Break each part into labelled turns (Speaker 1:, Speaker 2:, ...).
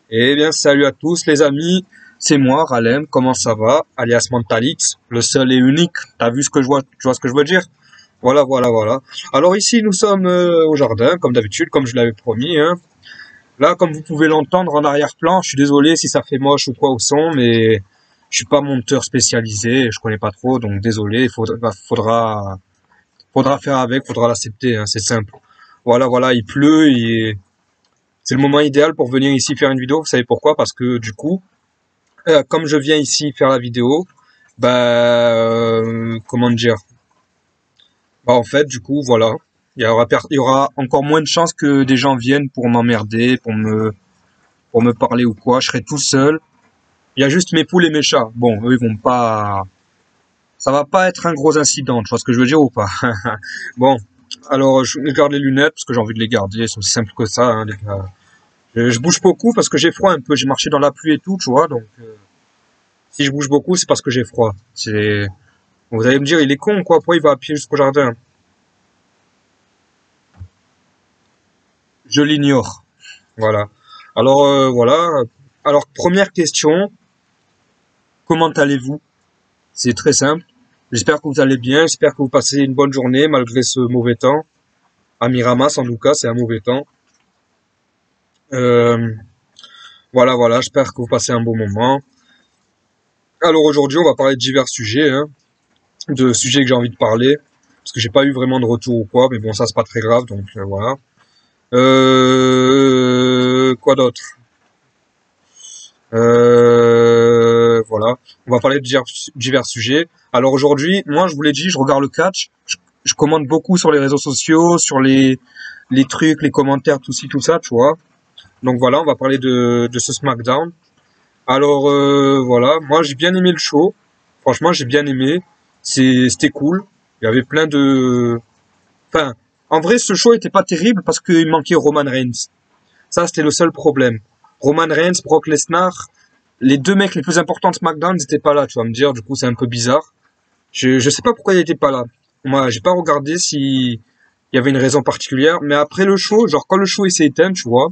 Speaker 1: Eh bien, salut à tous les amis, c'est moi, Ralem, comment ça va? Alias Mentalix, le seul et unique, t'as vu ce que je vois, tu vois ce que je veux dire? Voilà, voilà, voilà. Alors ici, nous sommes au jardin, comme d'habitude, comme je l'avais promis, hein. Là, comme vous pouvez l'entendre en arrière-plan, je suis désolé si ça fait moche ou quoi au son, mais je suis pas monteur spécialisé, je connais pas trop, donc désolé, faudra faire avec, faudra l'accepter, hein, c'est simple. Voilà, voilà, il pleut, c'est le moment idéal pour venir ici faire une vidéo, vous savez pourquoi? Parce que du coup, comme je viens ici faire la vidéo, comment dire, en fait, du coup, voilà, il y aura encore moins de chances que des gens viennent pour m'emmerder, pour me parler ou quoi. Je serai tout seul. Il y a juste mes poules et mes chats. Bon, eux, ils vont pas, ça va pas être un gros incident. Tu vois ce que je veux dire ou pas? Bon, alors je garde les lunettes parce que j'ai envie de les garder. C'est aussi simple que ça, hein, les gars. Je bouge beaucoup parce que j'ai froid un peu. J'ai marché dans la pluie et tout, tu vois. Donc, si je bouge beaucoup, c'est parce que j'ai froid. Vous allez me dire, il est con, quoi. Pourquoi il va à pied jusqu'au jardin? Je l'ignore. Voilà. Alors, voilà. Alors, première question. Comment allez-vous? C'est très simple. J'espère que vous allez bien. J'espère que vous passez une bonne journée malgré ce mauvais temps. À Miramas, en tout cas, c'est un mauvais temps. Euh, voilà, voilà. J'espère que vous passez un bon moment. Alors, aujourd'hui, on va parler de divers sujets, hein, de sujets que j'ai envie de parler. Parce que j'ai pas eu vraiment de retour ou quoi. Mais bon, ça, c'est pas très grave. Donc, voilà. Quoi d'autre? Voilà. On va parler de divers sujets. Alors aujourd'hui, moi, je vous l'ai dit, je regarde le catch. Je commente beaucoup sur les réseaux sociaux, sur les trucs, les commentaires, tout ci, tout ça, tu vois. Donc voilà, on va parler de ce SmackDown. Alors voilà, moi j'ai bien aimé le show. Franchement, j'ai bien aimé. C'était cool. Il y avait plein de... Enfin, en vrai, ce show était pas terrible parce qu'il manquait Roman Reigns. Ça, c'était le seul problème. Roman Reigns, Brock Lesnar, les deux mecs les plus importants de SmackDown n'étaient pas là, tu vas me dire. Du coup, c'est un peu bizarre. Je sais pas pourquoi ils étaient pas là. Moi, j'ai pas regardé si il y avait une raison particulière. Mais après le show, genre quand le show il s'est éteint, tu vois,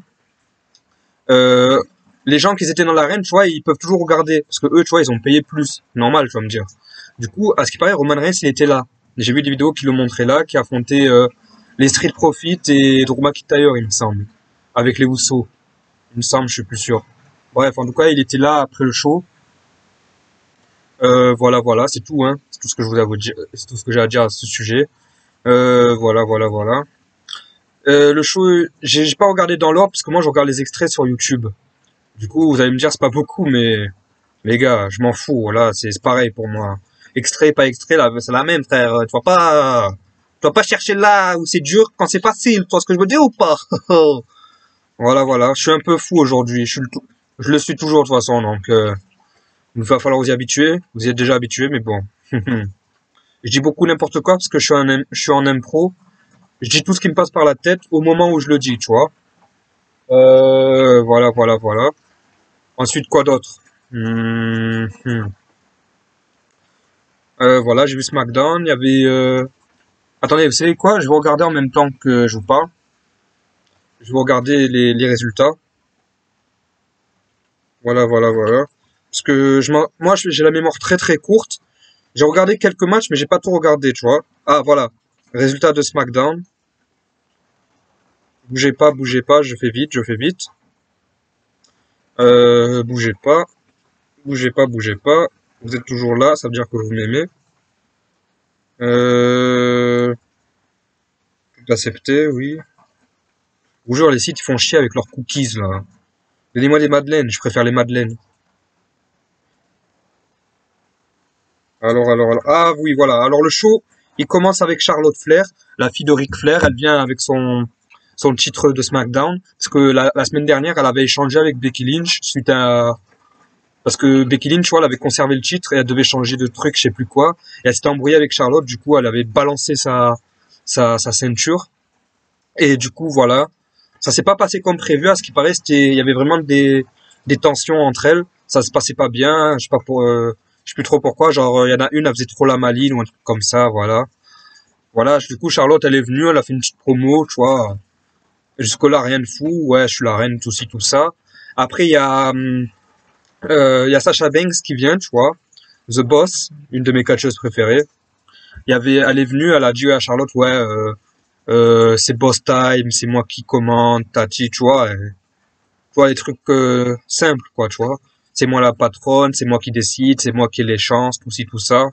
Speaker 1: euh, les gens qui étaient dans l'arène, tu vois, ils peuvent toujours regarder parce que eux, tu vois, ils ont payé plus. Normal, tu vas me dire. Du coup, à ce qui paraît, Roman Reigns, il était là. J'ai vu des vidéos qui le montraient là, qui affrontaient les Street Profits et Drew McIntyre, il me semble, avec les Usos. Il me semble, je suis plus sûr. Bref, en tout cas, il était là après le show. Voilà, voilà, c'est tout, hein. C'est tout ce que je vous ai à vous dire, c'est tout ce que j'ai à dire à ce sujet. Voilà, voilà, voilà. Le show, j'ai pas regardé dans l'ordre parce que moi je regarde les extraits sur YouTube. Du coup, vous allez me dire c'est pas beaucoup, mais les gars, je m'en fous. Là, c'est pareil pour moi. Extrait, pas extrait, là, c'est la même, frère. Tu vas pas chercher là où c'est dur quand c'est facile. Tu vois ce que je veux dire ou pas? Voilà, voilà. Je suis un peu fou aujourd'hui. Je le suis toujours de toute façon, donc il va falloir vous y habituer. Vous y êtes déjà habitué, mais bon. Je dis beaucoup n'importe quoi parce que je suis en impro. Je dis tout ce qui me passe par la tête au moment où je le dis, tu vois. Voilà, voilà, voilà. Ensuite, quoi d'autre? Voilà, j'ai vu SmackDown. Il y avait... Attendez, vous savez quoi? Je vais regarder en même temps que je vous parle. Je vais regarder les résultats. Voilà, voilà, voilà. Parce que moi, j'ai la mémoire très très courte. J'ai regardé quelques matchs, mais j'ai pas tout regardé, tu vois. Ah, voilà. Résultat de SmackDown. Bougez pas, je fais vite, je fais vite. Bougez pas, bougez pas, bougez pas. Vous êtes toujours là, ça veut dire que vous m'aimez. Euh, tout accepté, oui. Je vous jure, les sites ils font chier avec leurs cookies, là. Donnez-moi des madeleines, je préfère les madeleines. Alors. Ah oui, voilà. Alors le show, il commence avec Charlotte Flair, la fille de Ric Flair. Elle vient avec son titre de SmackDown. Parce que la semaine dernière, elle avait échangé avec Becky Lynch suite à... Parce que Becky Lynch, tu vois, elle avait conservé le titre et elle devait changer de truc, je sais plus quoi. Et elle s'était embrouillée avec Charlotte, du coup, elle avait balancé sa ceinture. Et du coup, voilà. Ça s'est pas passé comme prévu. À ce qui paraît, il y avait vraiment des tensions entre elles. Ça se passait pas bien. Je sais pas je sais plus trop pourquoi. Genre, il y en a une, elle faisait trop la maline ou un truc comme ça, voilà. Voilà. Du coup, Charlotte, elle est venue, elle a fait une petite promo, tu vois. Jusque-là, rien de fou. Ouais, je suis la reine, tout ci, tout ça. Après, il y a Sasha Banks qui vient, tu vois. The Boss, une de mes catcheuses préférées. Elle est venue, elle a dit à Charlotte, ouais, c'est boss time, c'est moi qui commande, tati, tu vois, les trucs simples, quoi, tu vois. C'est moi la patronne, c'est moi qui décide, c'est moi qui ai les chances, tout ci, tout ça.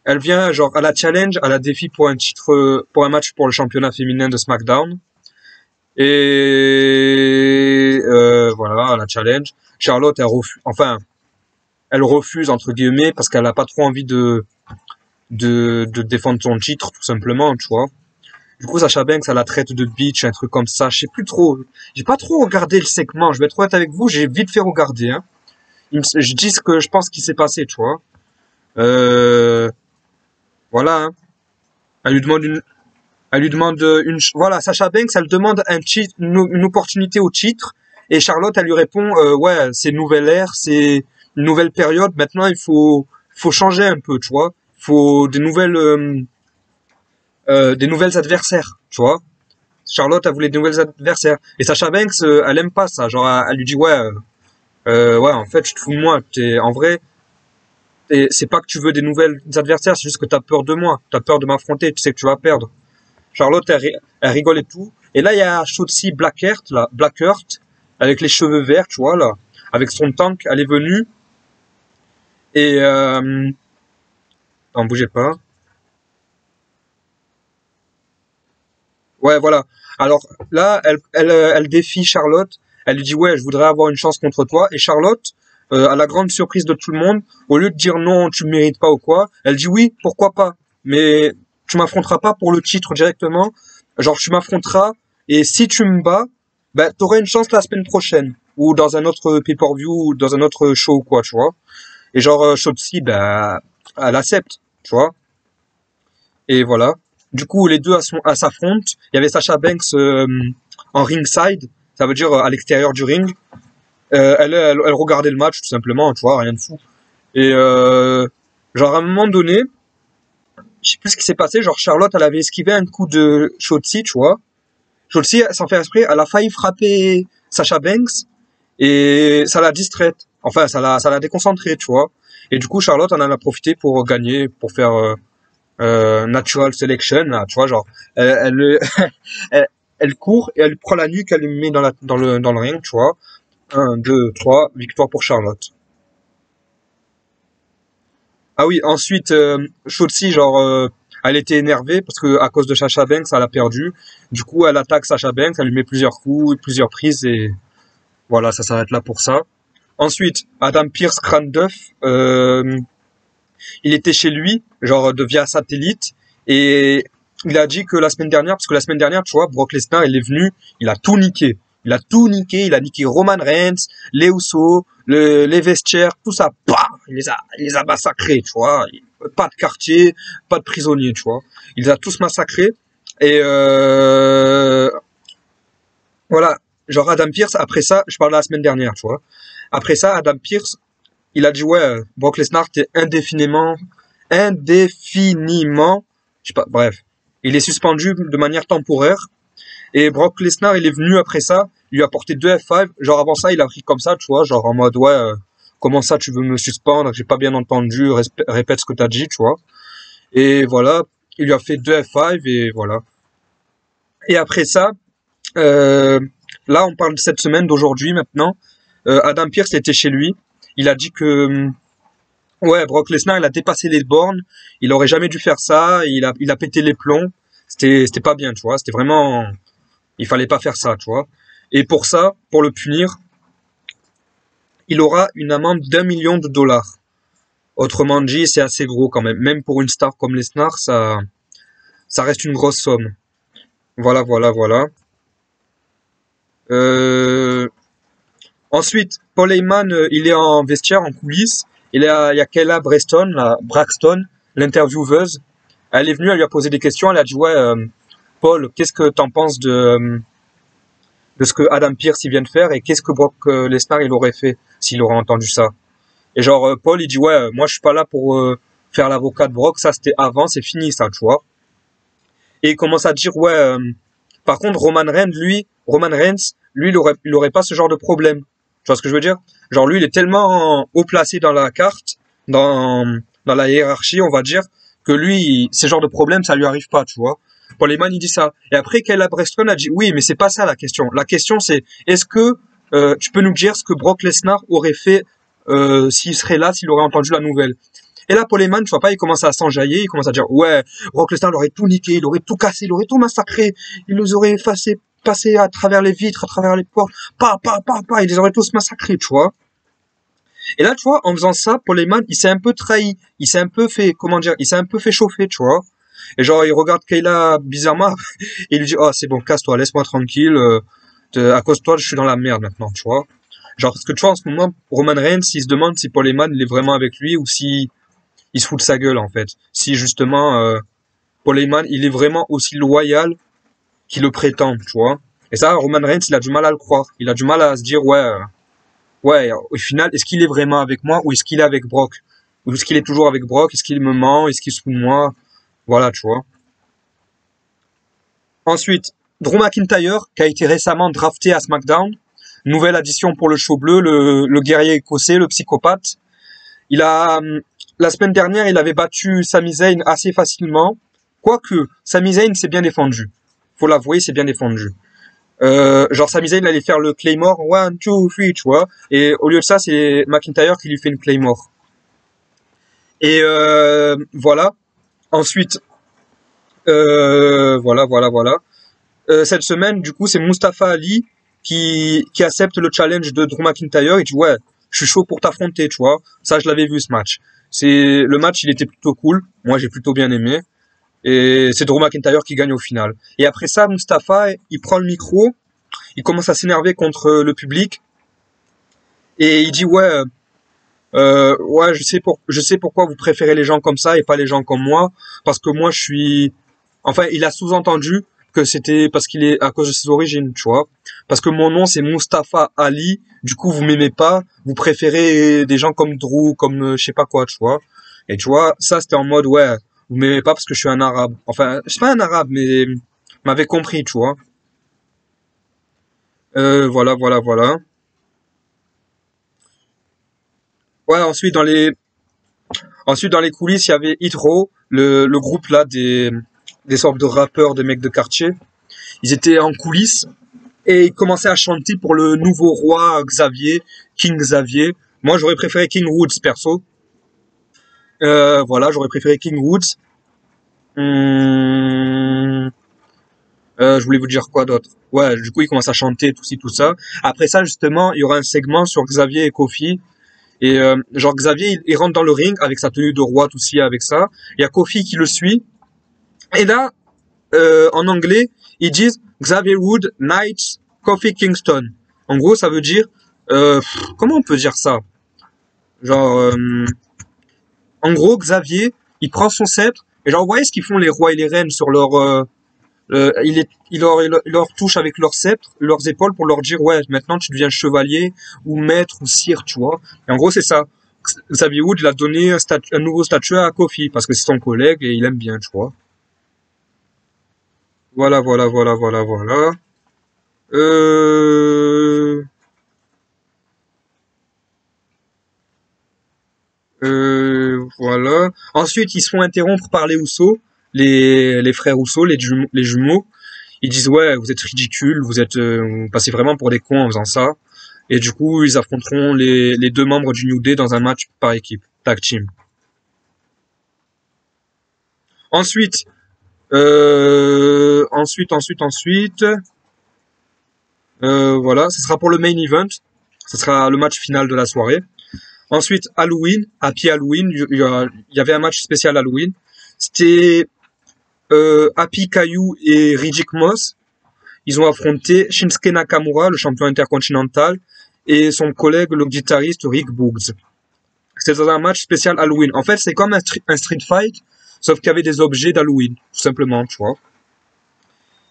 Speaker 1: Elle vient, genre, à la challenge, à la défi pour un titre, pour un match pour le championnat féminin de SmackDown. Et voilà, à la challenge. Charlotte, elle refuse entre guillemets parce qu'elle a pas trop envie de défendre son titre, tout simplement, tu vois. Du coup, Sacha Banks, elle la traite de bitch, un truc comme ça. Je sais plus trop. J'ai pas trop regardé le segment. Je vais être honnête avec vous, j'ai vite fait regarder. Hein. Je dis ce que je pense qu'il s'est passé, tu vois. Euh, voilà. Hein. Elle lui demande voilà, Sacha Banks, elle demande une opportunité au titre, et Charlotte, elle lui répond, ouais, c'est une nouvelle ère, c'est une nouvelle période. Maintenant, faut changer un peu, tu vois. Il faut des nouvelles adversaires, tu vois. Charlotte a voulu des nouvelles adversaires. Et Sacha Banks, elle aime pas ça. Genre, elle lui dit, ouais, ouais, en fait, je te fous de moi. En vrai, c'est pas que tu veux des nouvelles adversaires, c'est juste que t'as peur de moi. T'as peur de m'affronter, tu sais que tu vas perdre. Charlotte, elle rigole et tout. Et là, il y a Shotzi Blackheart, avec les cheveux verts, tu vois, là, avec son tank, elle est venue. Et, non, bougez pas. Ouais, voilà. Alors là, elle défie Charlotte. Elle lui dit, ouais, je voudrais avoir une chance contre toi. Et Charlotte, à la grande surprise de tout le monde, au lieu de dire non, tu me mérites pas ou quoi, elle dit oui, pourquoi pas. Mais tu m'affronteras pas pour le titre directement. Genre, tu m'affronteras, et si tu me bats, ben, t'auras une chance la semaine prochaine. Ou dans un autre pay-per-view, ou dans un autre show, quoi, tu vois. Et genre, Shotzi, ben, elle accepte, tu vois. Et voilà. Du coup, les deux s'affrontent. Il y avait Sasha Banks en ringside, ça veut dire à l'extérieur du ring. Elle regardait le match tout simplement, tu vois, rien de fou. Et genre à un moment donné, je sais plus ce qui s'est passé. Genre Charlotte, elle avait esquivé un coup de Shotzi, tu vois. Shotzi, sans faire exprès, elle a failli frapper Sasha Banks et ça l'a distraite. Enfin, ça l'a déconcentrée, tu vois. Et du coup, Charlotte en a profité pour gagner, pour faire natural selection, là, tu vois, genre, elle, elle court et elle prend la nuque, elle le met dans le ring, tu vois. Un, deux, trois, victoire pour Charlotte. Ah oui, ensuite, Shotzi, genre, elle était énervée parce que à cause de Sasha Banks, elle a perdu. Du coup, elle attaque Sasha Banks, elle lui met plusieurs coups, plusieurs prises et voilà, ça s'arrête là pour ça. Ensuite, Adam Pearce, crâne d'œuf, il était chez lui, genre de via satellite, et il a dit que la semaine dernière, parce que la semaine dernière, tu vois, Brock Lesnar, il est venu, il a tout niqué. Il a tout niqué, il a niqué Roman Reigns, les Usos, les vestiaires, tout ça, bah, il les a massacrés, tu vois. Pas de quartier, pas de prisonniers, tu vois. Il les a tous massacrés. Et voilà, genre Adam Pearce, après ça, je parle de la semaine dernière, tu vois. Après ça, Adam Pearce, il a dit ouais, Brock Lesnar t'es indéfiniment, je sais pas, bref, il est suspendu de manière temporaire. Et Brock Lesnar, il est venu après ça, il lui a porté 2 F5. Genre avant ça, il a pris comme ça, tu vois, genre en mode ouais, comment ça tu veux me suspendre, j'ai pas bien entendu, répète ce que t'as dit, tu vois. Et voilà, il lui a fait 2 F5 et voilà. Et après ça, euh, là on parle de cette semaine d'aujourd'hui maintenant. Adam Pearce était chez lui. Il a dit que ouais, Brock Lesnar, il a dépassé les bornes. Il aurait jamais dû faire ça. Il a pété les plombs. C'était pas bien, tu vois. C'était vraiment, il fallait pas faire ça, tu vois. Et pour ça, pour le punir, il aura une amende d'1 million de dollars. Autrement dit, c'est assez gros quand même. Même pour une star comme Lesnar, ça reste une grosse somme. Voilà, voilà, voilà. Euh, Ensuite, Paul Heyman, il est en vestiaire, en coulisses. Il y a Kayla Braxton, l'intervieweuse. Elle est venue, elle lui a posé des questions. Elle a dit ouais, Paul, qu'est-ce que t'en penses de ce que Adam Pearce il vient de faire et qu'est-ce que Brock Lesnar il aurait fait s'il aurait entendu ça. Et genre Paul il dit ouais, moi je suis pas là pour faire l'avocat de Brock, ça c'était avant, c'est fini ça, tu vois. Et il commence à dire ouais, par contre Roman Reigns, lui, il aurait pas ce genre de problème, vois ce que je veux dire? Genre lui, il est tellement haut placé dans la carte, dans la hiérarchie, on va dire, que lui, ces genres de problèmes, ça lui arrive pas, tu vois. Paul Heyman, il dit ça. Et après, Kayla Braxton a dit, oui, mais c'est pas ça la question. La question, c'est, est-ce que tu peux nous dire ce que Brock Lesnar aurait fait s'il serait là, s'il aurait entendu la nouvelle? Et là, Paul Heyman, tu vois pas, il commence à s'enjailler, il commence à dire, ouais, Brock Lesnar, il aurait tout niqué, il aurait tout cassé, il aurait tout massacré, il nous aurait effacé, passé à travers les vitres, à travers les portes, il les aurait tous massacrés, tu vois. Et là, tu vois, en faisant ça, Paul Heyman, il s'est un peu trahi, il s'est un peu fait, comment dire, il s'est un peu fait chauffer, tu vois. Et genre, il regarde Kayla bizarrement, et il lui dit, oh, c'est bon, casse-toi, laisse-moi tranquille, à cause de toi, je suis dans la merde maintenant, tu vois. Genre, parce que tu vois, en ce moment, Roman Reigns, il se demande si Paul Heyman, il est vraiment avec lui, ou si il se fout de sa gueule, en fait. Si, justement, Paul Heyman, il est vraiment aussi loyal qu'il le prétend, tu vois. Et ça, Roman Reigns, il a du mal à le croire. Il a du mal à se dire, ouais, au final, est-ce qu'il est vraiment avec moi, ou est-ce qu'il est avec Brock? Ou est-ce qu'il est toujours avec Brock? Est-ce qu'il me ment? Est-ce qu'il se fout de moi? Voilà, tu vois. Ensuite, Drew McIntyre, qui a été récemment drafté à SmackDown. Nouvelle addition pour le show bleu, le guerrier écossais, le psychopathe. La semaine dernière, il avait battu Sami Zayn assez facilement. Quoique, Sami Zayn s'est bien défendu. Faut l'avouer, c'est bien défendu. Genre Sami Zayn allait faire le Claymore, 1, 2, 3, tu vois. Et au lieu de ça, c'est McIntyre qui lui fait une Claymore. Et voilà. Ensuite, voilà. Cette semaine, du coup, c'est Mustafa Ali qui accepte le challenge de Drew McIntyre et dit ouais, je suis chaud pour t'affronter, tu vois. Ça, je l'avais vu ce match. Le match, il était plutôt cool. Moi, j'ai plutôt bien aimé. Et c'est Drew McIntyre qui gagne au final. Et après ça, Mustafa, il prend le micro, il commence à s'énerver contre le public et il dit ouais, je sais pourquoi vous préférez les gens comme ça et pas les gens comme moi, parce que moi je suis, enfin, il a sous-entendu que c'était parce qu'il est à cause de ses origines, tu vois. Parce que mon nom c'est Mustafa Ali, du coup vous m'aimez pas, vous préférez des gens comme Drew, comme je sais pas quoi, tu vois. Et tu vois, ça c'était en mode ouais, vous m'aimez pas parce que je suis un arabe. Enfin, je suis pas un arabe, mais m'avez compris, tu vois. Voilà. Ouais, ensuite dans les coulisses, il y avait Hit Row, le groupe là des sortes de rappeurs, des mecs de quartier. Ils étaient en coulisses et ils commençaient à chanter pour le nouveau roi Xavier, King Xavier. Moi, j'aurais préféré King Woods, perso. Voilà, j'aurais préféré King Woods. Hum, je voulais vous dire quoi d'autre? Ouais, du coup, ils commencent à chanter, tout ci, tout ça. Après ça, justement, il y aura un segment sur Xavier et Kofi. Et genre, Xavier, il rentre dans le ring avec sa tenue de roi, tout ci, avec ça. Il y a Kofi qui le suit. Et là, en anglais, ils disent Xavier Wood, Knights, Kofi Kingston. En gros, ça veut dire, comment on peut dire ça? Genre, en gros, Xavier, il prend son sceptre, et genre, vous voyez ce qu'ils font les rois et les reines sur leur, il leur touche avec leur sceptre, leurs épaules pour leur dire, ouais, maintenant tu deviens chevalier, ou maître, ou sire, tu vois. Et en gros, c'est ça. Xavier Wood, il a donné un nouveau statut à Kofi, parce que c'est son collègue, et il aime bien, tu vois. Voilà. Euh, voilà. Ensuite, ils se font interrompre par les Housseaux, les frères Housseaux, les jumeaux. Ils disent ouais, vous êtes ridicules, vous passez vraiment pour des cons en faisant ça. Et du coup, ils affronteront les deux membres du New Day dans un match par équipe, tag team. Ensuite, ensuite, voilà, ce sera pour le main event. Ce sera le match final de la soirée. Ensuite, Halloween, Happy Halloween, il y avait un match spécial Halloween. C'était Happy Caillou et Riddick Moss. Ils ont affronté Shinsuke Nakamura, le champion intercontinental, et son collègue, le guitariste Rick Boogs. C'était un match spécial Halloween. En fait, c'est comme un street fight, sauf qu'il y avait des objets d'Halloween, tout simplement, tu vois.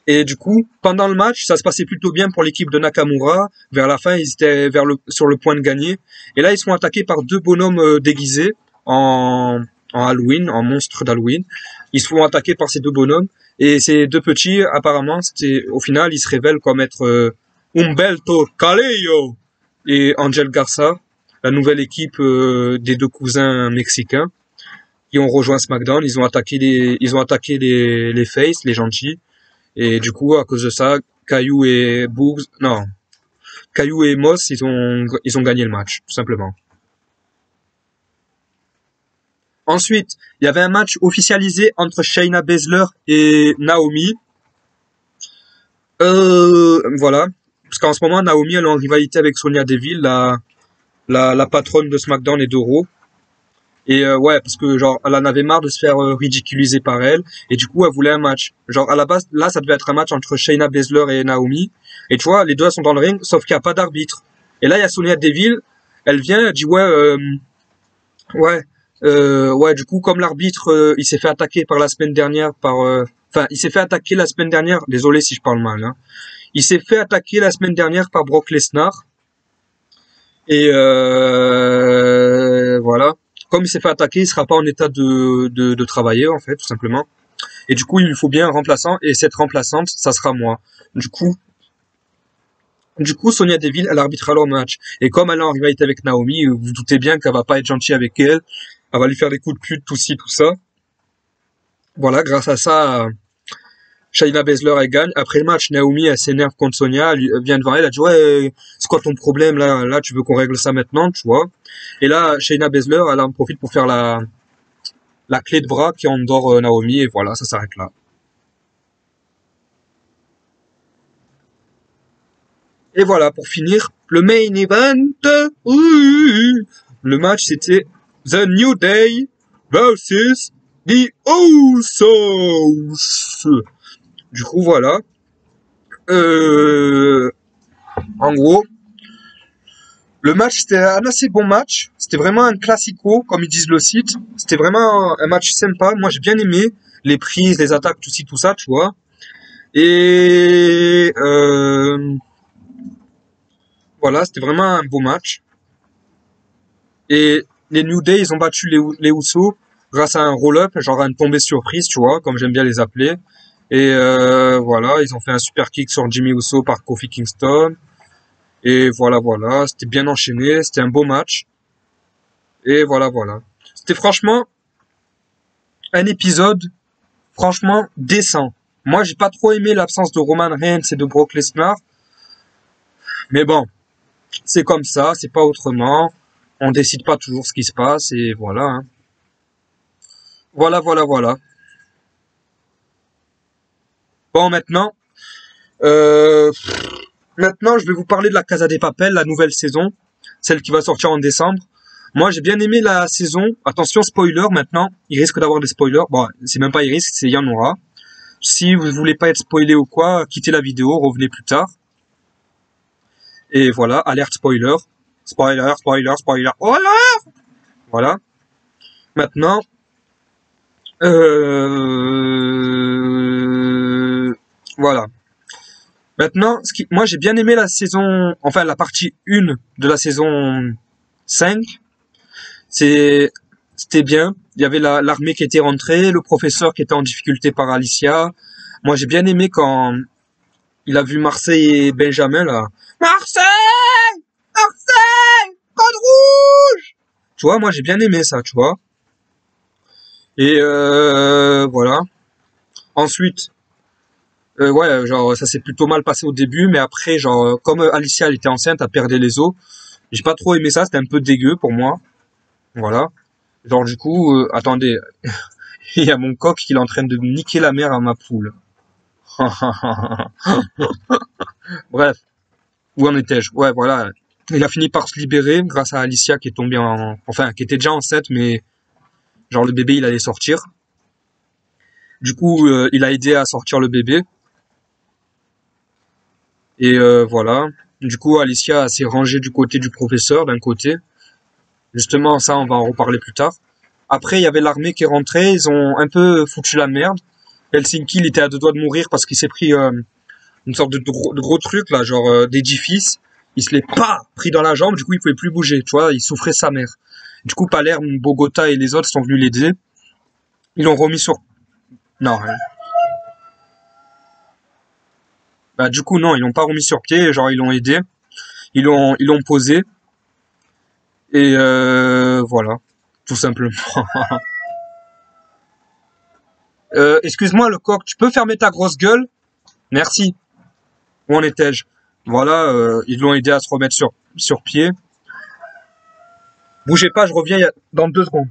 Speaker 1: Et du coup, pendant le match, ça se passait plutôt bien pour l'équipe de Nakamura. Vers la fin, ils étaient sur le point de gagner. Et là, ils sont attaqués par deux bonhommes déguisés en Halloween, en monstre d'Halloween. Ils se font attaquer par ces deux bonhommes. Et ces deux petits, apparemment, au final, ils se révèlent comme être Umberto Carrillo. et Angel Garza, la nouvelle équipe des deux cousins mexicains qui ont rejoint SmackDown. Ils ont attaqué les Faces, les gentils. Et du coup, à cause de ça, Caillou et Moss, ils ont gagné le match, tout simplement. Ensuite, il y avait un match officialisé entre Shayna Baszler et Naomi. Voilà. Parce qu'en ce moment, Naomi, elle est en rivalité avec Sonya Deville, la patronne de SmackDown et de Raw. Et ouais, parce que genre, elle en avait marre de se faire ridiculiser par elle. Et du coup, elle voulait un match. Genre, à la base, là, ça devait être un match entre Shayna Baszler et Naomi. Et tu vois, les deux, elles sont dans le ring, sauf qu'il n'y a pas d'arbitre. Et là, il y a Sonya Deville. Elle vient, elle dit, ouais, ouais, du coup, comme l'arbitre, il s'est fait attaquer par la semaine dernière enfin, il s'est fait attaquer la semaine dernière. Désolé si je parle mal, hein. Il s'est fait attaquer la semaine dernière par Brock Lesnar. Et voilà. Comme il s'est fait attaquer, il sera pas en état de travailler, en fait, tout simplement. Et du coup, il lui faut bien un remplaçant. Et cette remplaçante, ça sera moi. Du coup, Sonya Deville, elle arbitrera leur match. Et comme elle est en rivalité avec Naomi, vous vous doutez bien qu'elle va pas être gentille avec elle. Elle va lui faire des coups de pute, tout ci, tout ça. Voilà, grâce à ça, Shayna Baszler, elle gagne. Après le match, Naomi, elle s'énerve contre Sonya. Elle vient devant elle, elle dit, ouais, c'est quoi ton problème, là, tu veux qu'on règle ça maintenant, tu vois. Et là, Shayna Baszler, elle en profite pour faire la clé de bras qui endort Naomi, et voilà, ça s'arrête là. Et voilà, pour finir, le main event. Oui. Le match, c'était The New Day versus The Usos. Du coup, voilà. Euh, En gros, le match, c'était un assez bon match. C'était vraiment un classico, comme ils disent le site. C'était vraiment un match sympa. Moi, j'ai bien aimé les prises, les attaques, tout ci, tout ça, tu vois. Et voilà, c'était vraiment un beau match. Et les New Day, ils ont battu les Usos grâce à un roll-up, genre à une tombée surprise, tu vois, comme j'aime bien les appeler. Et voilà, ils ont fait un super kick sur Jimmy Uso par Kofi Kingston. Et voilà, voilà, c'était bien enchaîné, c'était un beau match. Et voilà, voilà. C'était franchement un épisode franchement décent. Moi, j'ai pas trop aimé l'absence de Roman Reigns et de Brock Lesnar, mais bon, c'est comme ça, c'est pas autrement. On décide pas toujours ce qui se passe et voilà, hein. Voilà, voilà, voilà. Bon, euh, maintenant, je vais vous parler de la Casa des Papel, la nouvelle saison, celle qui va sortir en décembre. Moi, j'ai bien aimé la saison. Attention, spoiler, maintenant, il risque d'avoir des spoilers. Bon, c'est même pas il risque, c'est il y en aura. Si vous voulez pas être spoilé ou quoi, quittez la vidéo, revenez plus tard. Et voilà, alerte spoiler. Spoiler, spoiler, spoiler. Voilà! Voilà. Maintenant, voilà. Maintenant, moi j'ai bien aimé la saison, enfin la partie 1 de la saison 5. C'était bien. Il y avait l'armée qui était rentrée, le professeur qui était en difficulté par Alicia. Moi j'ai bien aimé quand il a vu Marseille et Benjamin là. Marseille! Marseille! Code rouge! Tu vois, moi j'ai bien aimé ça, tu vois. Et voilà. Ensuite, ouais, genre ça s'est plutôt mal passé au début, mais après, genre comme Alicia elle était enceinte, elle perdait les os. J'ai pas trop aimé ça, c'était un peu dégueu pour moi. Voilà. Genre du coup, attendez, il y a mon coq qui est en train de niquer la mère à ma poule. Bref, où en étais-je? Ouais, voilà. Il a fini par se libérer grâce à Alicia qui est tombée enfin, qui était déjà enceinte, mais genre le bébé il allait sortir. Du coup, il a aidé à sortir le bébé. Et voilà. Du coup, Alicia s'est rangée du côté du professeur, d'un côté. Justement, ça, on va en reparler plus tard. Après, il y avait l'armée qui est rentrée. Ils ont un peu foutu la merde. Helsinki, il était à deux doigts de mourir parce qu'il s'est pris une sorte de gros truc, là, genre d'édifice. Il se l'est pas pris dans la jambe. Du coup, il pouvait plus bouger. Tu vois, il souffrait sa mère. Du coup, Palerme, Bogota et les autres sont venus l'aider. Ils l'ont remis sur... Non, hein. Bah, du coup, non, ils l'ont pas remis sur pied. Genre, ils l'ont aidé. Ils l'ont posé. Et voilà, tout simplement. Excuse-moi le coq, tu peux fermer ta grosse gueule? Merci. Où en étais-je? Voilà, ils l'ont aidé à se remettre sur pied. Bougez pas, je reviens dans 2 secondes.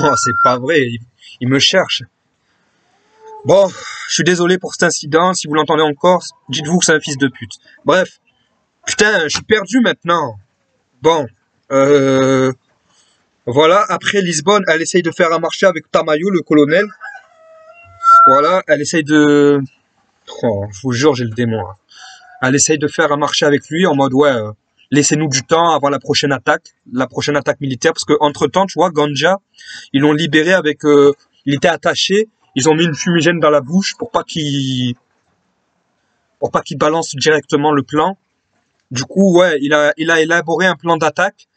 Speaker 1: Oh, c'est pas vrai, il me cherche. Bon, je suis désolé pour cet incident. Si vous l'entendez encore, dites-vous que c'est un fils de pute. Bref, putain, je suis perdu maintenant. Bon, euh, voilà. Après Lisbonne, elle essaye de faire un marché avec Tamayo, le colonel. Voilà, elle essaye de... Oh, je vous jure, j'ai le démon, là. Elle essaye de faire un marché avec lui en mode, ouais, laissez-nous du temps avant la prochaine attaque militaire. Parce que entre temps, tu vois, Ganja, ils l'ont libéré avec... il était attaché. Ils ont mis une fumigène dans la bouche pour pas qu'il balance directement le plan. Du coup, ouais, il a élaboré un plan d'attaque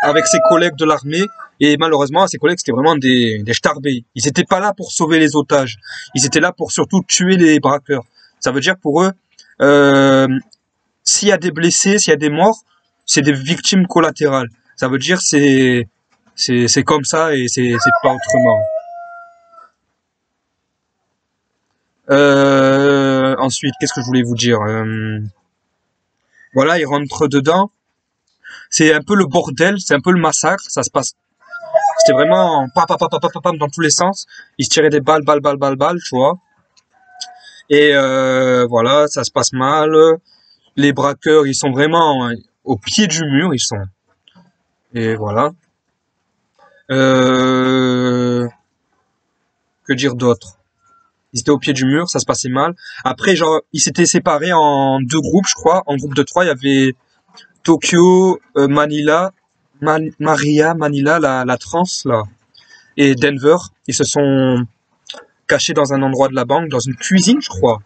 Speaker 1: avec ses collègues de l'armée. Et malheureusement, ses collègues, c'était vraiment des starbés. Ils étaient pas là pour sauver les otages. Ils étaient là pour surtout tuer les braqueurs. Ça veut dire pour eux, euh, s'il y a des blessés, s'il y a des morts, c'est des victimes collatérales. Ça veut dire c'est comme ça et c'est pas autrement. Ensuite, qu'est-ce que je voulais vous dire? Voilà, ils rentrent dedans. C'est un peu le bordel, c'est un peu le massacre. Ça se passe. C'était vraiment pam dans tous les sens. Ils se tiraient des balles, tu vois. Et voilà, ça se passe mal. Les braqueurs, ils sont vraiment au pied du mur, ils sont. Et voilà. Euh, que dire d'autre? Ils étaient au pied du mur, ça se passait mal. Après, genre, ils s'étaient séparés en 2 groupes, je crois. En groupe de 3, il y avait Tokyo, Manila, Manila, la trans, là, et Denver. Ils se sont cachés dans un endroit de la banque, dans une cuisine, je crois.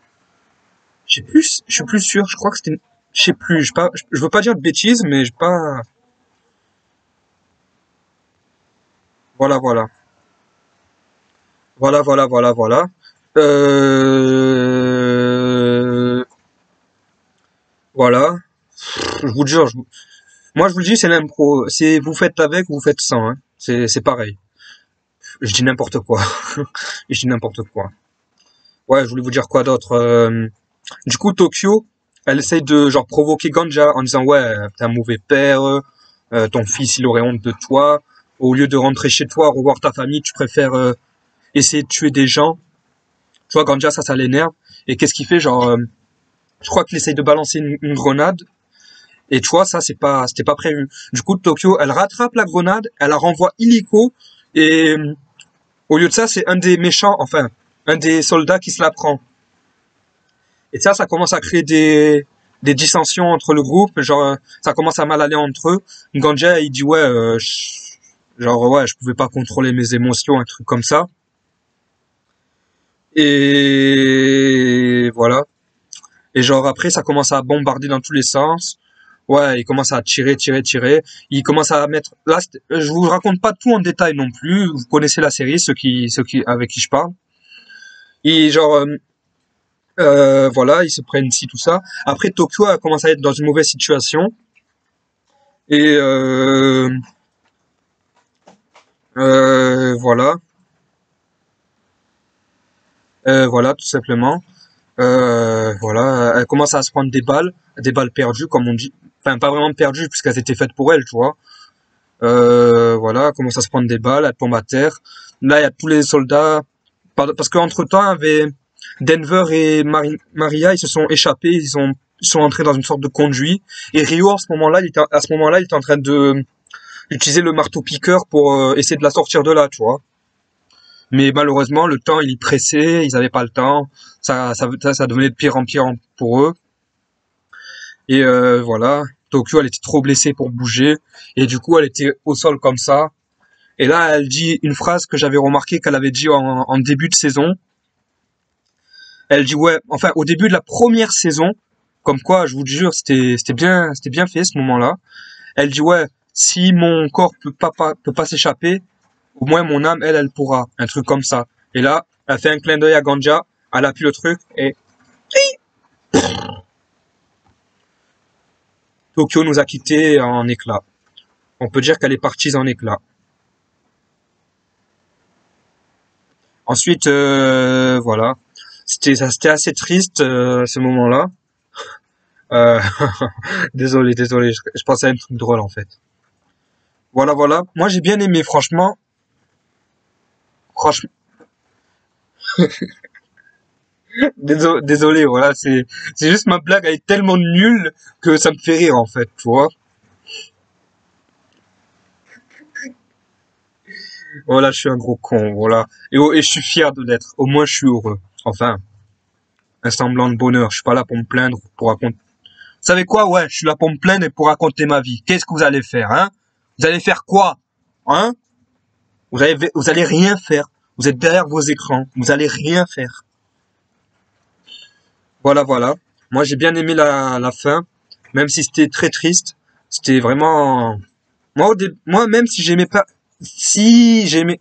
Speaker 1: Je suis plus sûr. Je crois que c'était, je sais plus. Je veux pas dire de bêtises, mais je pas. Voilà, voilà, voilà. Euh, voilà. Je vous jure. Moi, je vous le dis, c'est l'impro. C'est vous faites avec, vous faites sans. Hein. C'est pareil. Je dis n'importe quoi. Je dis n'importe quoi. Ouais, je voulais vous dire quoi d'autre. Du coup, Tokyo, elle essaye de genre provoquer Ganja en disant ouais, t'es un mauvais père, ton fils il aurait honte de toi. Au lieu de rentrer chez toi, revoir ta famille, tu préfères essayer de tuer des gens. Tu vois, Ganja, ça l'énerve. Et qu'est-ce qu'il fait? Genre, je crois qu'il essaye de balancer une grenade. Et tu vois, ça c'était pas prévu. Du coup, Tokyo, elle rattrape la grenade, elle la renvoie illico. Et au lieu de ça, c'est un des méchants, enfin, un des soldats qui se la prend. Et ça commence à créer des dissensions entre le groupe, genre ça commence à mal aller entre eux. Ganja il dit ouais, genre ouais, je pouvais pas contrôler mes émotions, un truc comme ça. Et voilà. Et genre après ça commence à bombarder dans tous les sens. Ouais, il commence à tirer. Il commence à mettre. Là, je vous raconte pas tout en détail non plus. Vous connaissez la série, ceux qui avec qui je parle. Et genre voilà, ils se prennent ci, tout ça. Après, Tokyo a commencé à être dans une mauvaise situation. Et voilà. Voilà, tout simplement. Voilà, elle commence à se prendre des balles perdues, comme on dit. Enfin, pas vraiment perdues, puisqu'elles étaient faites pour elle, tu vois. Voilà, elle commence à se prendre des balles, elle tombe à terre. Là, il y a tous les soldats. Parce qu'entre-temps, il y avait Denver et Maria, ils se sont échappés, ils sont entrés dans une sorte de conduit. Et Rio, à ce moment-là, il était en train de d'utiliser le marteau piqueur pour essayer de la sortir de là, tu vois. Mais malheureusement, le temps, il est pressé, ils avaient pas le temps. Ça devenait de pire en pire pour eux. Et voilà, Tokyo, elle était trop blessée pour bouger. Et du coup, elle était au sol comme ça. Et là, elle dit une phrase que j'avais remarqué qu'elle avait dit en début de saison. Elle dit ouais, enfin au début de la première saison, comme quoi, je vous jure, c'était bien fait ce moment-là. Elle dit ouais, si mon corps peut pas s'échapper, au moins mon âme, elle pourra, un truc comme ça. Et là, elle fait un clin d'œil à Ganja, elle appuie le truc et Tokyo nous a quittés en éclats. On peut dire qu'elle est partie en éclats. Ensuite, voilà, c'était assez triste ce moment-là. Euh, désolé, je pensais à un truc drôle en fait. Voilà, voilà. Moi j'ai bien aimé, franchement, désolé, voilà, c'est juste ma blague, elle est tellement nulle que ça me fait rire en fait, tu vois. Voilà, je suis un gros con, voilà. Et je suis fier de l'être. Au moins, je suis heureux. Enfin, un semblant de bonheur. Je suis pas là pour me plaindre, pour raconter. Vous savez quoi? Ouais, je suis là pour me plaindre et pour raconter ma vie. Qu'est-ce que vous allez faire, hein? Vous allez faire quoi? Hein? Vous allez rien faire. Vous êtes derrière vos écrans. Vous allez rien faire. Voilà, voilà. Moi, j'ai bien aimé la fin, même si c'était très triste. C'était vraiment. Moi, même si j'aimais pas, si j'aimais,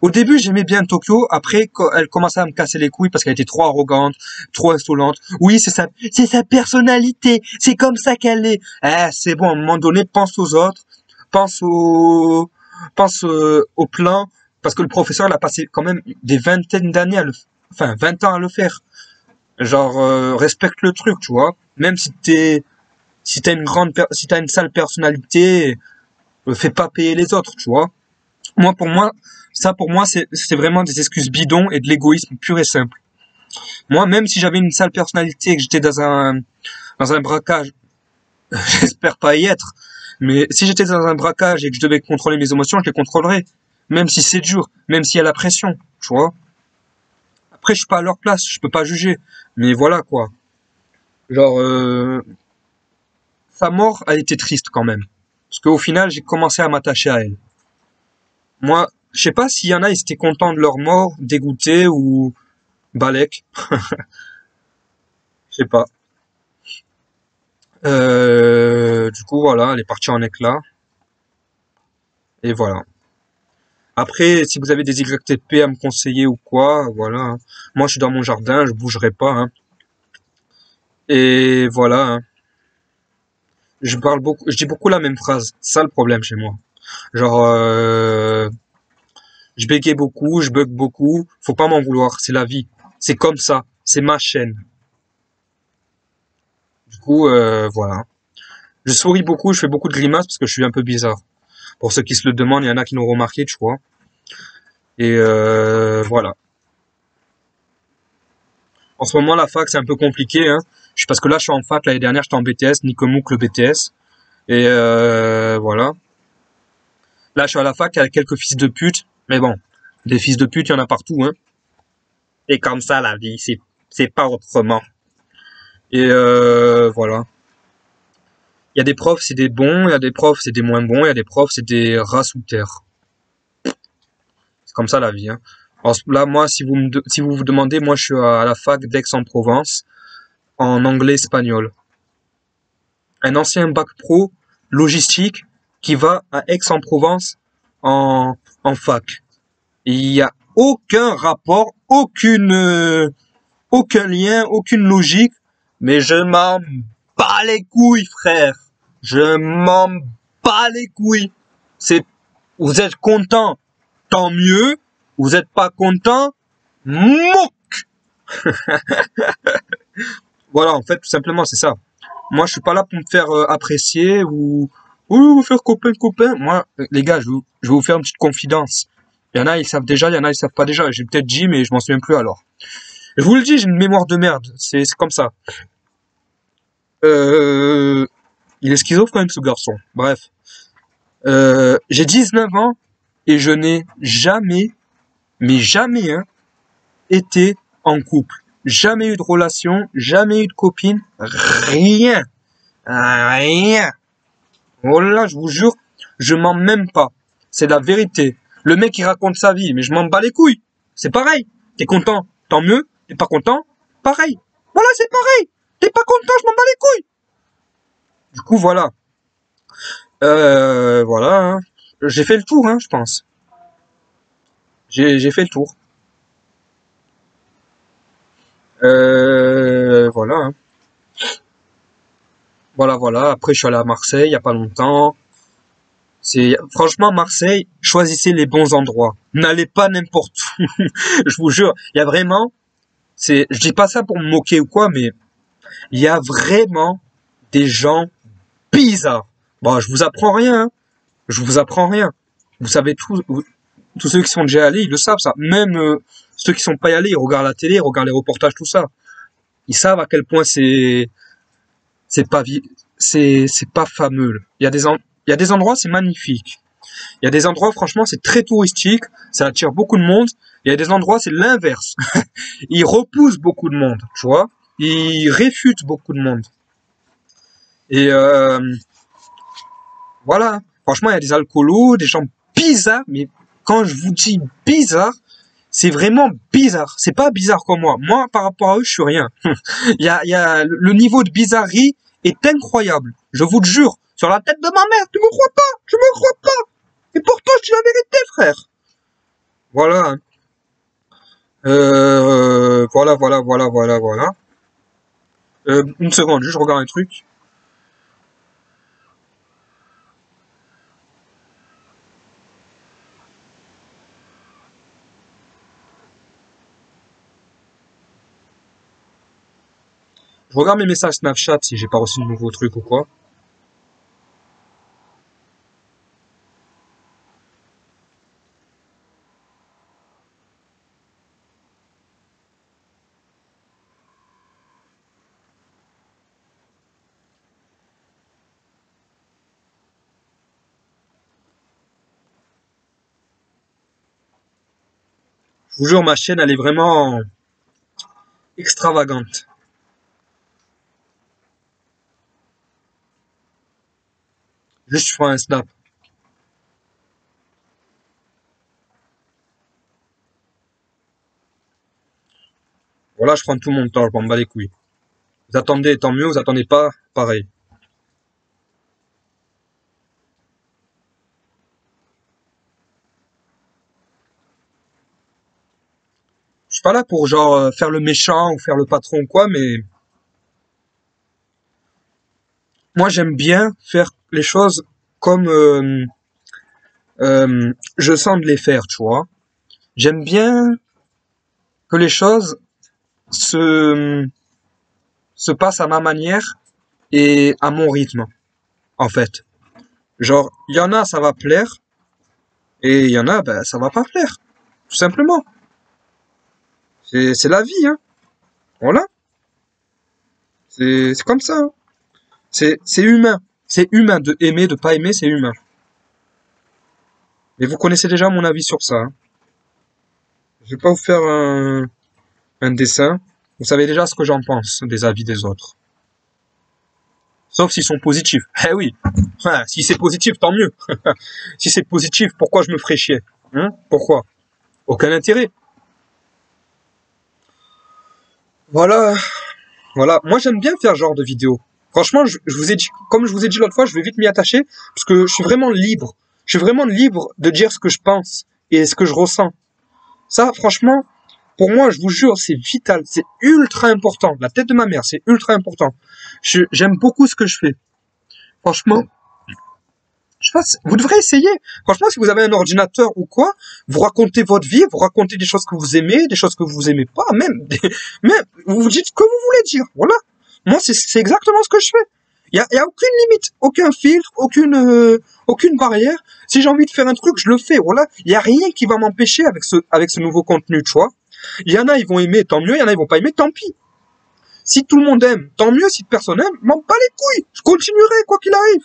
Speaker 1: au début, j'aimais bien Tokyo. Après, quand elle commençait à me casser les couilles parce qu'elle était trop arrogante, trop insolente. Oui, c'est sa personnalité. C'est comme ça qu'elle est. Eh, c'est bon. À un moment donné, pense aux autres, pense au, pense au plan, parce que le professeur, il a passé quand même des vingtaines d'années enfin, 20 ans à le faire. Genre, respecte le truc, tu vois. Même si si t'as une sale personnalité, fais pas payer les autres, tu vois. Pour moi, ça pour moi c'est vraiment des excuses bidons et de l'égoïsme pur et simple. Moi, même si j'avais une sale personnalité et que j'étais dans un braquage, j'espère pas y être, mais si j'étais dans un braquage et que je devais contrôler mes émotions, je les contrôlerais. Même si c'est dur, même s'il y a la pression, tu vois. Après, je suis pas à leur place, je peux pas juger. Mais voilà, quoi. Genre, sa mort a été triste quand même. Parce qu'au final, j'ai commencé à m'attacher à elle. Moi, je sais pas s'il y en a, ils étaient contents de leur mort, dégoûtés ou Balek, je sais pas. Du coup, voilà, elle est partie en éclat. Et voilà. Après, si vous avez des YTP à me conseiller ou quoi, voilà, hein. Moi, je suis dans mon jardin, je bougerai pas, hein. Et voilà, hein. Je dis beaucoup la même phrase. C'est ça le problème chez moi. Genre, je bégaye beaucoup, je bug beaucoup. Faut pas m'en vouloir, c'est la vie. C'est comme ça. C'est ma chaîne. Du coup, voilà. Je souris beaucoup, je fais beaucoup de grimaces parce que je suis un peu bizarre. Pour ceux qui se le demandent, il y en a qui l'ont remarqué, tu vois. Et voilà. En ce moment, la fac, c'est un peu compliqué, hein. Parce que là, je suis en fac. L'année dernière, j'étais en BTS, Nicomouk, le BTS. Et voilà. Là, je suis à la fac avec quelques fils de pute. Mais bon, des fils de pute, il y en a partout, hein. Et comme ça, la vie, c'est pas autrement. Et voilà. Il y a des profs, c'est des bons. Il y a des profs, c'est des moins bons. Il y a des profs, c'est des rats sous terre. C'est comme ça, la vie, hein. Alors, là, moi, si vous vous demandez, moi, je suis à la fac d'Aix-en-Provence, en anglais-espagnol. Un ancien bac pro logistique qui va à Aix-en-Provence en fac. Il n'y a aucun rapport, aucun lien, aucune logique, mais je m'en bats les couilles, frère. Je m'en bats les couilles. C'est, vous êtes content, tant mieux. Vous êtes pas content, mouc. Voilà, en fait, tout simplement, c'est ça. Moi, je suis pas là pour me faire apprécier ou vous faire copain. Moi, les gars, je vais vous faire une petite confidence. Il y en a, ils savent déjà, il y en a, ils savent pas déjà. J'ai peut-être dit, mais je m'en souviens plus alors. Je vous le dis, j'ai une mémoire de merde. C'est comme ça. Euh, il est schizophrène, ce garçon. Bref. J'ai 19 ans et je n'ai jamais, mais jamais, hein, été en couple. Jamais eu de relation, jamais eu de copine, rien. Rien. Oh là, je vous jure, je mens même pas. C'est la vérité. Le mec, il raconte sa vie, mais je m'en bats les couilles. C'est pareil. T'es content, tant mieux. T'es pas content, pareil. Voilà, c'est pareil. T'es pas content, je m'en bats les couilles. Du coup, voilà. Voilà, hein. J'ai fait le tour, hein, je pense. J'ai fait le tour. Voilà, hein. Voilà, voilà. Après, je suis allé à Marseille il y a pas longtemps. C'est franchement Marseille, choisissez les bons endroits. N'allez pas n'importe où. Je vous jure, il y a vraiment, je dis pas ça pour me moquer ou quoi, mais il y a vraiment des gens bizarres. Bon, je vous apprends rien, hein. Je vous apprends rien. Vous savez tous ceux qui sont déjà allés, ils le savent ça. Même ceux qui sont pas allés, ils regardent la télé, ils regardent les reportages, tout ça. Ils savent à quel point c'est pas c'est pas fameux. Il y a des endroits, c'est magnifique. Il y a des endroits, franchement, c'est très touristique, ça attire beaucoup de monde. Il y a des endroits, c'est l'inverse. Ils repoussent beaucoup de monde, tu vois. Ils réfutent beaucoup de monde. Et voilà. Franchement, il y a des alcoolos, des gens bizarres, mais quand je vous dis bizarre, c'est vraiment bizarre. C'est pas bizarre comme moi. Moi, par rapport à eux, je suis rien. Il y a le niveau de bizarrerie est incroyable. Je vous le jure. Sur la tête de ma mère, tu me crois pas? Tu me crois pas? Et pourtant, je dis la vérité, frère. Voilà. Voilà. Une seconde, juste je regarde un truc. Je regarde mes messages Snapchat si j'ai pas reçu de nouveaux trucs ou quoi. Je vous jure, ma chaîne, elle est vraiment extravagante. Juste, je prends un snap. Voilà, je prends tout mon temps, je m'en bats les couilles. Vous attendez, tant mieux, vous attendez pas, pareil. Je suis pas là pour genre faire le méchant ou faire le patron ou quoi, mais moi j'aime bien faire les choses comme je sens de les faire, tu vois. J'aime bien que les choses se se passent à ma manière et à mon rythme, en fait. Genre, il y en a, ça va plaire, et il y en a, ben, ça va pas plaire. Tout simplement. C'est la vie, hein. Voilà. C'est comme ça, hein. C'est humain. C'est humain de aimer, de pas aimer, c'est humain. Et vous connaissez déjà mon avis sur ça, hein. Je vais pas vous faire un dessin. Vous savez déjà ce que j'en pense des avis des autres. Sauf s'ils sont positifs. Eh oui. Enfin, si c'est positif, tant mieux. Si c'est positif, pourquoi je me ferais chier? Hein? Pourquoi? Aucun intérêt. Voilà. Voilà. Moi, j'aime bien faire ce genre de vidéo. Franchement, je vous ai dit, comme je vous ai dit l'autre fois, je vais vite m'y attacher, parce que je suis vraiment libre. Je suis vraiment libre de dire ce que je pense et ce que je ressens. Ça, franchement, pour moi, je vous jure, c'est vital, c'est ultra important. La tête de ma mère, c'est ultra important. J'aime beaucoup ce que je fais. Franchement, je sais pas, vous devrez essayer. Franchement, si vous avez un ordinateur ou quoi, vous racontez votre vie, vous racontez des choses que vous aimez, des choses que vous aimez pas, même, vous vous dites ce que vous voulez dire. Voilà. Moi, c'est exactement ce que je fais. Il y a aucune limite, aucun filtre, aucune barrière. Si j'ai envie de faire un truc, je le fais. Voilà. Il y a rien qui va m'empêcher avec ce nouveau contenu, tu vois. Il y en a, ils vont aimer, tant mieux. Il y en a, ils vont pas aimer, tant pis. Si tout le monde aime, tant mieux. Si personne aime, m'en bats les couilles. Je continuerai, quoi qu'il arrive.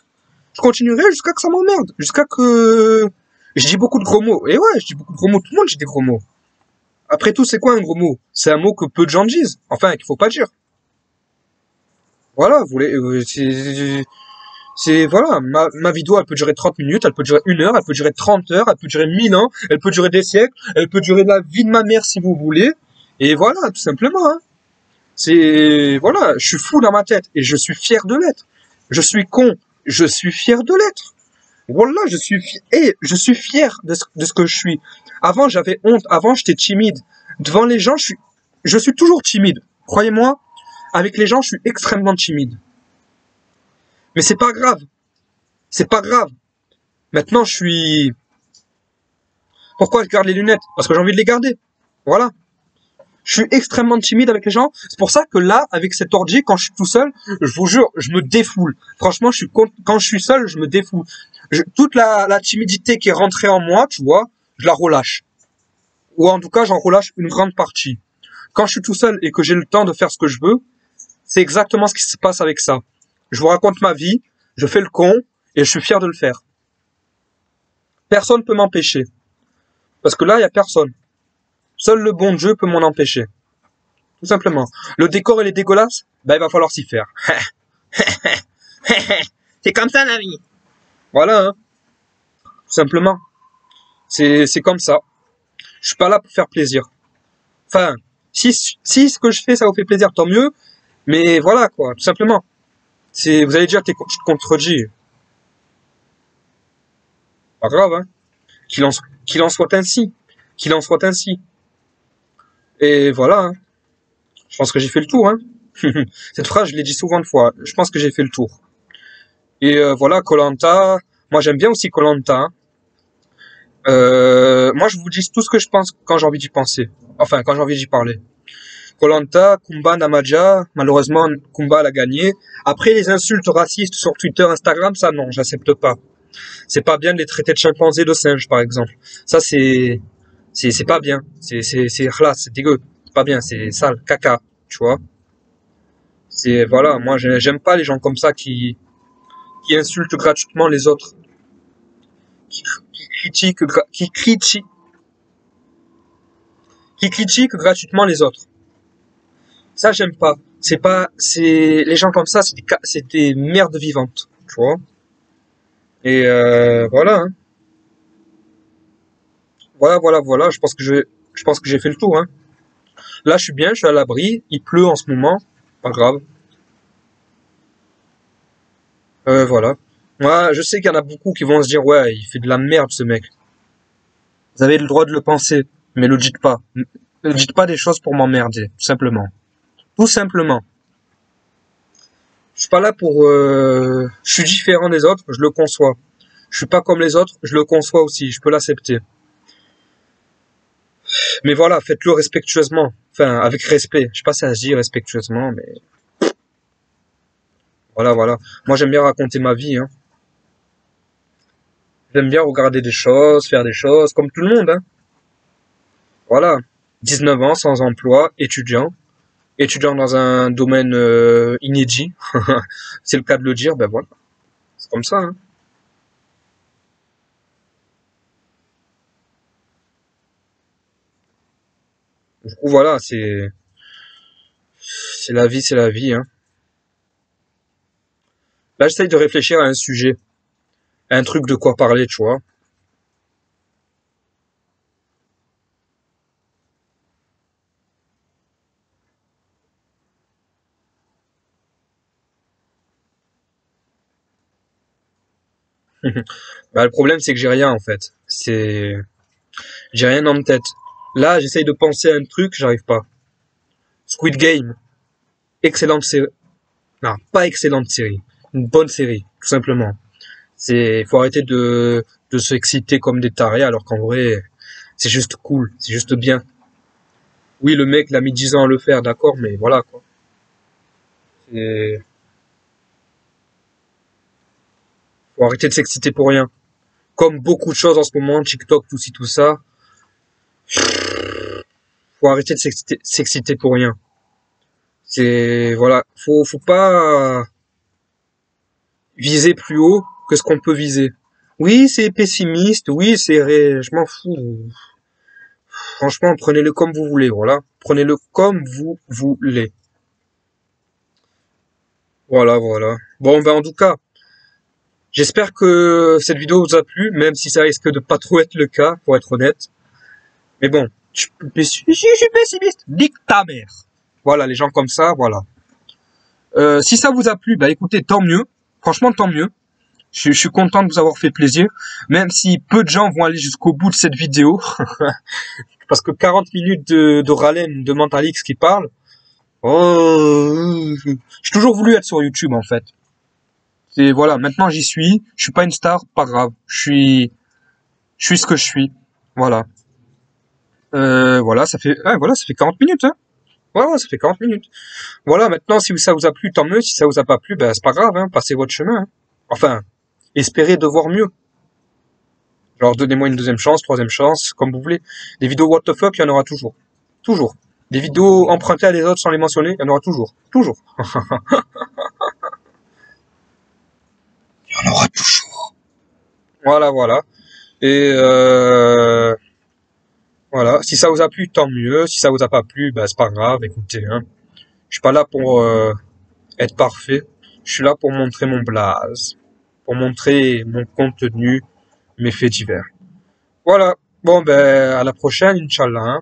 Speaker 1: Je continuerai jusqu'à que ça m'emmerde. Jusqu'à que... Je dis beaucoup de gros mots. Et ouais, je dis beaucoup de gros mots. Tout le monde dit des gros mots. Après tout, c'est quoi un gros mot? C'est un mot que peu de gens disent. Enfin, qu'il faut pas dire. Voilà, vous voulez... voilà, ma vidéo, elle peut durer 30 minutes, elle peut durer 1 heure, elle peut durer 30 heures, elle peut durer 1000 ans, elle peut durer des siècles, elle peut durer la vie de ma mère si vous voulez. Et voilà, tout simplement, hein. C'est, voilà, je suis fou dans ma tête et je suis fier de l'être. Je suis con, je suis fier de l'être. Voilà, je suis fier de ce que je suis. Avant, j'avais honte. Avant, j'étais timide. Devant les gens, je suis toujours timide. Croyez-moi, avec les gens, je suis extrêmement timide. Mais c'est pas grave. C'est pas grave. Maintenant, je suis... Pourquoi je garde les lunettes? Parce que j'ai envie de les garder. Voilà. Je suis extrêmement timide avec les gens. C'est pour ça que là, avec cet ordi, quand je suis tout seul, je vous jure, je me défoule. Franchement, quand je suis seul, je me défoule. Toute la timidité qui est rentrée en moi, tu vois, je la relâche. Ou en tout cas, j'en relâche une grande partie. Quand je suis tout seul et que j'ai le temps de faire ce que je veux, c'est exactement ce qui se passe avec ça. Je vous raconte ma vie, je fais le con et je suis fier de le faire. Personne ne peut m'empêcher. Parce que là, il y a personne. Seul le bon Dieu peut m'en empêcher. Tout simplement. Le décor, il est dégueulasse, ben il va falloir s'y faire. C'est comme ça la vie. Voilà, hein. Tout simplement. C'est comme ça. Je suis pas là pour faire plaisir. Enfin, si ce que je fais, ça vous fait plaisir, tant mieux. Mais voilà, quoi, tout simplement. Vous allez dire, je te contredis. Pas grave, hein. Qu'il en soit ainsi. Qu'il en soit ainsi. Et voilà, hein. Je pense que j'ai fait le tour, hein. Cette phrase, je l'ai dit souvent de fois. Je pense que j'ai fait le tour. Et voilà, koh moi, j'aime bien aussi koh hein. Moi, je vous dis tout ce que je pense quand j'ai envie d'y penser. Enfin, quand j'ai envie d'y parler. koh Kumba, Namaja. Malheureusement, Kumba l'a gagné. Après, les insultes racistes sur Twitter, Instagram, ça, non, j'accepte pas. C'est pas bien de les traiter de chimpanzés, de singes, par exemple. Ça, c'est pas bien. C'est dégueu. C'est pas bien, c'est sale, caca, tu vois. Voilà, moi, j'aime pas les gens comme ça qui insultent gratuitement les autres. Qui critiquent gratuitement les autres. Ça, j'aime pas. Les gens comme ça, c'est des merdes vivantes, tu vois. Et voilà, hein. Voilà. Je pense que j'ai fait le tour, hein. Là, je suis bien, je suis à l'abri. Il pleut en ce moment, pas grave. Voilà. Moi, je sais qu'il y en a beaucoup qui vont se dire, ouais, il fait de la merde, ce mec. Vous avez le droit de le penser, mais le dites pas. Ne dites pas des choses pour m'emmerder, tout simplement. Tout simplement. Je suis pas là pour... Je suis différent des autres, je le conçois. Je suis pas comme les autres, je le conçois aussi, je peux l'accepter. Mais voilà, faites-le respectueusement. Enfin, avec respect. Je sais pas si ça se dit respectueusement, mais... Voilà. Moi, j'aime bien raconter ma vie, hein. J'aime bien regarder des choses, faire des choses, comme tout le monde, hein. Voilà. 19 ans, sans emploi, étudiant dans un domaine inédit. C'est le cas de le dire, ben voilà. C'est comme ça, hein. Du coup, voilà, c'est la vie, hein. Là, j'essaye de réfléchir à un sujet, à un truc de quoi parler, tu vois. Bah, le problème, c'est que j'ai rien, en fait. J'ai rien en tête. Là, j'essaye de penser à un truc, j'arrive pas. Squid Game, excellente série. Non, pas excellente série. Une bonne série, tout simplement. Faut arrêter de s'exciter comme des tarés, alors qu'en vrai, c'est juste cool, c'est juste bien. Oui, le mec l'a mis 10 ans à le faire, d'accord, mais voilà, quoi. C'est, faut arrêter de s'exciter pour rien. Comme beaucoup de choses en ce moment, TikTok, tout ci, tout ça, faut arrêter de s'exciter pour rien. Voilà, faut pas viser plus haut que ce qu'on peut viser. Oui, c'est pessimiste, oui, je m'en fous. Franchement, prenez-le comme vous voulez, voilà. Prenez-le comme vous voulez. Voilà. Bon, ben, en tout cas, j'espère que cette vidéo vous a plu, même si ça risque de pas trop être le cas, pour être honnête. Mais bon, je suis pessimiste. Nique ta mère. Voilà, les gens comme ça, voilà. Si ça vous a plu, bah écoutez, tant mieux. Franchement, tant mieux. Je suis content de vous avoir fait plaisir, même si peu de gens vont aller jusqu'au bout de cette vidéo, parce que 40 minutes de Ralen, de Mental X qui parle. Oh, j'ai toujours voulu être sur YouTube en fait. Et voilà, maintenant j'y suis. Je suis pas une star, pas grave. Je suis ce que je suis. Voilà. Voilà, voilà, ça fait 40 minutes, hein. Ouais, ouais, ça fait 40 minutes. Voilà, maintenant, si ça vous a plu, tant mieux. Si ça vous a pas plu, ben, c'est pas grave, hein. Passez votre chemin, hein. Enfin, espérez de voir mieux. Genre, donnez-moi une deuxième chance, troisième chance, comme vous voulez. Des vidéos what the fuck, il y en aura toujours. Toujours. Des vidéos empruntées à des autres sans les mentionner, il y en aura toujours. Toujours. Il y en aura toujours. Voilà, voilà. Et voilà. Si ça vous a plu, tant mieux. Si ça vous a pas plu, ben, c'est pas grave. Écoutez, hein. Je suis pas là pour être parfait. Je suis là pour montrer mon blaze. Pour montrer mon contenu, mes faits divers. Voilà. Bon, ben, à la prochaine, Inch'Allah, hein.